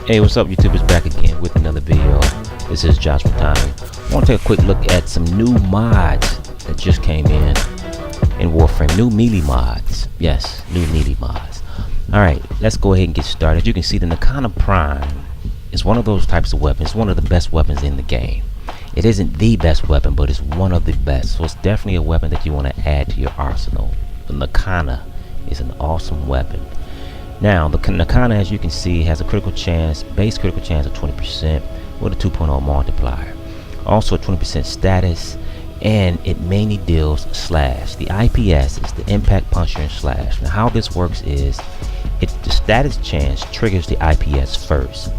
Hey, what's up, YouTubers? Back again with another video. This is Joshua Time. I want to take a quick look at some new mods that just came in Warframe. New melee mods. Yes, new melee mods. Alright, let's go ahead and get started. You can see the Nakana Prime is one of those types of weapons. One of the best weapons in the game. It isn't the best weapon, but it's one of the best. So it's definitely a weapon that you want to add to your arsenal. The Nakana is an awesome weapon. Now, the Nakana, as you can see, has a critical chance, base critical chance of 20% with a 2.0 multiplier. Also a 20% status, and it mainly deals slash. The IPS is the impact, puncture, and slash. Now, how this works is, the status chance triggers the IPS first.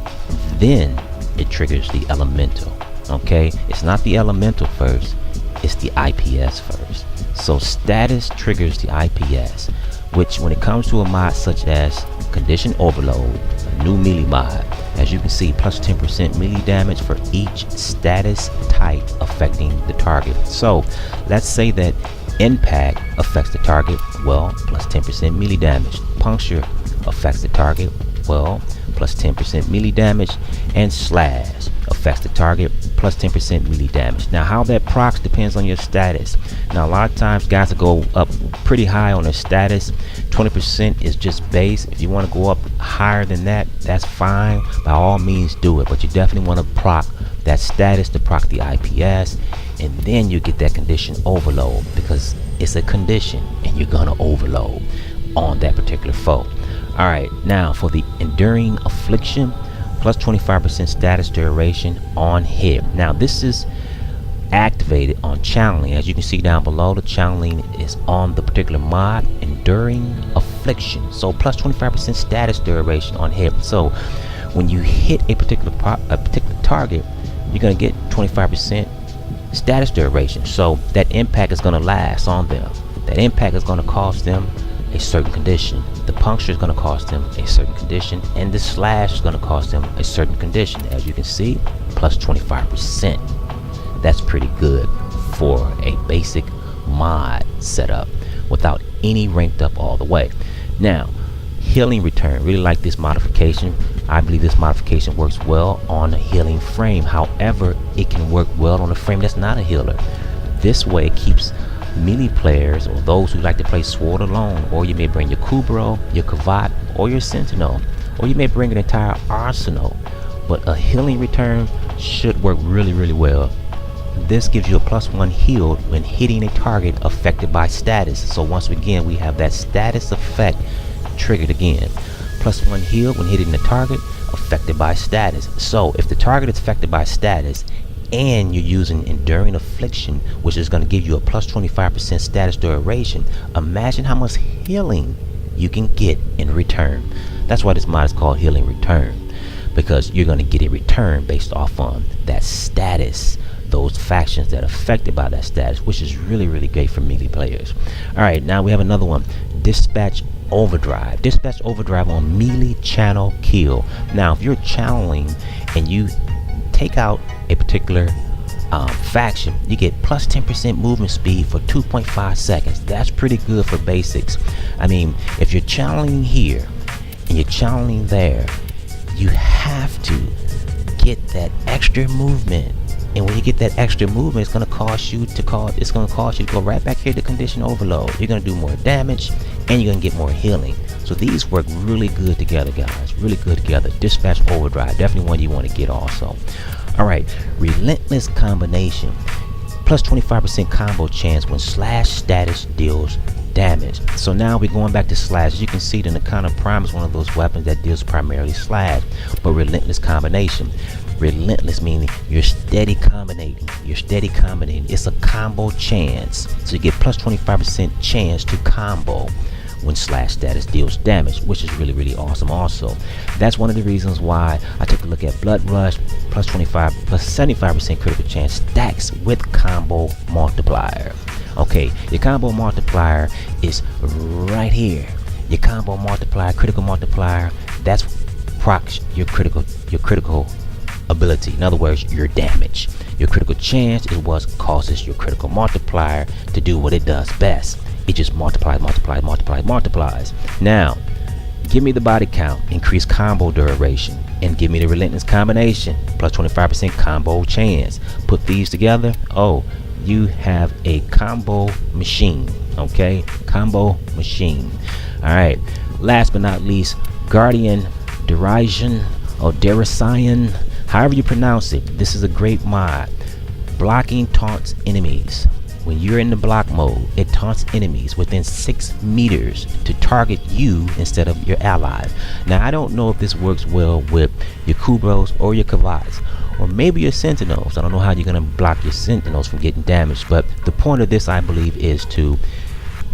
Then, it triggers the elemental. Okay? It's not the elemental first, it's the IPS first. So, status triggers the IPS. Which, when it comes to a mod such as Condition Overload, a new melee mod, as you can see, plus 10% melee damage for each status type affecting the target. So let's say that impact affects the target, well, plus 10% melee damage. Puncture affects the target, well, plus 10% melee damage, and slash affects the target, plus 10% melee damage. Now, how that procs depends on your status. Now, a lot of times guys will go up pretty high on their status. 20% is just base. If you want to go up higher than that, that's fine. By all means, do it. But you definitely want to proc that status to proc the IPS, and then you get that condition overload, because it's a condition and you're gonna overload on that particular foe. Alright, now for the Enduring Affliction, plus 25% status duration on hit. Now this is activated on channeling. As you can see down below, the channeling is on the particular mod, Enduring Affliction. So plus 25% status duration on hit. So when you hit a particular target, you're going to get 25% status duration. So that impact is going to last on them. That impact is going to cost them a certain condition. The puncture is going to cost them a certain condition, and the slash is going to cost them a certain condition. As you can see, plus 25%. That's pretty good for a basic mod setup without any ranked up all the way. Now, healing return. Really like this modification. I believe this modification works well on a healing frame. However, it can work well on a frame that's not a healer. This way it keeps melee players, or those who like to play sword alone, or you may bring your Kubro, your Kavat, or your Sentinel, or you may bring an entire arsenal, but a healing return should work really well. This gives you a +1 heal when hitting a target affected by status. So once again, we have that status effect triggered again. +1 heal when hitting the target affected by status. So if the target is affected by status and you're using Enduring Affliction, which is going to give you a plus 25% status duration, imagine how much healing you can get in return. That's why this mod is called Healing Return, because you're going to get a return based off on that status, those factions that are affected by that status, which is really great for melee players. Alright, now we have another one, Dispatch Overdrive. Dispatch Overdrive on melee channel kill. Now if you're channeling and you take out a particular faction, you get plus 10% movement speed for 2.5 seconds. That's pretty good for basics. I mean, if you're channeling here and you're channeling there, you have to get that extra movement. And when you get that extra movement, it's going to cause you to go right back here to condition overload. You're going to do more damage and you're going to get more healing. So these work really good together, guys. Really good together. Dispatch Overdrive, definitely one you want to get also. Alright, Relentless combination. Plus 25% combo chance when slash status deals damage. So now we're going back to slash. As you can see, the Nakana Prime is one of those weapons that deals primarily slash, but Relentless combination. Relentless meaning you're steady combinating. It's a combo chance. So you get plus 25% chance to combo when slash status deals damage, which is really awesome also. That's one of the reasons why I took a look at Blood Rush, plus 25, plus 75% critical chance stacks with combo multiplier. Okay, your combo multiplier is right here. Your combo multiplier, critical multiplier, that's procs your critical ability. In other words, your damage. Your critical chance is what causes your critical multiplier to do what it does best. It just multiplies. Now, give me the body count, increase combo duration. and give me the Relentless combination plus 25% combo chance. Put these together, oh, you have a combo machine. Okay, combo machine. All right, last but not least, Guardian Derision or Derision, however you pronounce it. This is a great mod. Blocking taunts enemies. When you're in the block mode, it taunts enemies within 6 meters to target you instead of your allies. Now, I don't know if this works well with your Kubros or your Kavats, or maybe your Sentinels. I don't know how you're going to block your Sentinels from getting damaged, but the point of this, I believe, is to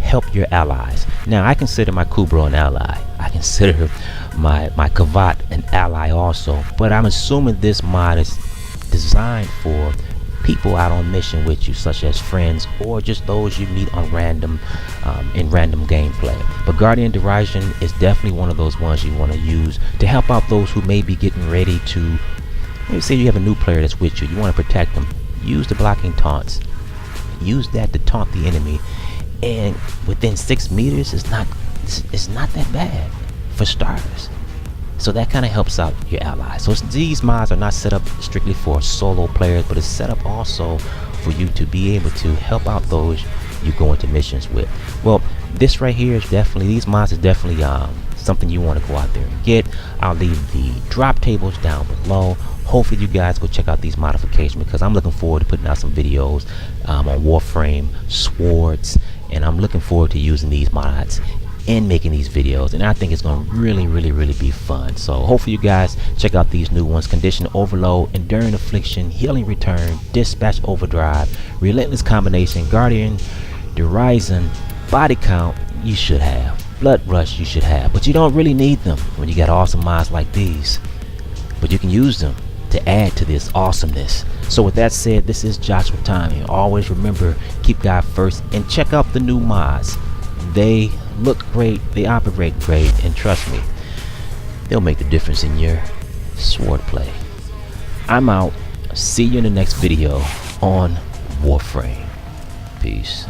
help your allies. Now, I consider my Kubro an ally. I consider my Kavat an ally also, but I'm assuming this mod is designed for people out on mission with you, such as friends or just those you meet on random in random gameplay. But Guardian Derision is definitely one of those ones you want to use to help out those who may be getting ready to, maybe say you have a new player that's with you, you want to protect them. Use the blocking taunts, use that to taunt the enemy, and within 6 meters, it's not that bad for starters. So that kind of helps out your allies. So these mods are not set up strictly for solo players, but it's set up also for you to be able to help out those you go into missions with. Well, this right here is definitely, these mods is definitely something you want to go out there and get. I'll leave the drop tables down below. Hopefully you guys go check out these modifications, because I'm looking forward to putting out some videos on Warframe, swords, and I'm looking forward to using these mods and making these videos, and I think it's going to really be fun. So hopefully you guys check out these new ones: Condition Overload, Enduring Affliction, Healing Return, Dispatch Overdrive, Relentless combination, Guardian Derision, Body Count you should have, Blood Rush you should have, but you don't really need them when you got awesome mods like these, but you can use them to add to this awesomeness. So with that said, this is Joshua Time, and always remember, keep God first and check out the new mods. They look great, they operate great, and trust me, they'll make the difference in your sword play. I'm out. See you in the next video on Warframe. Peace.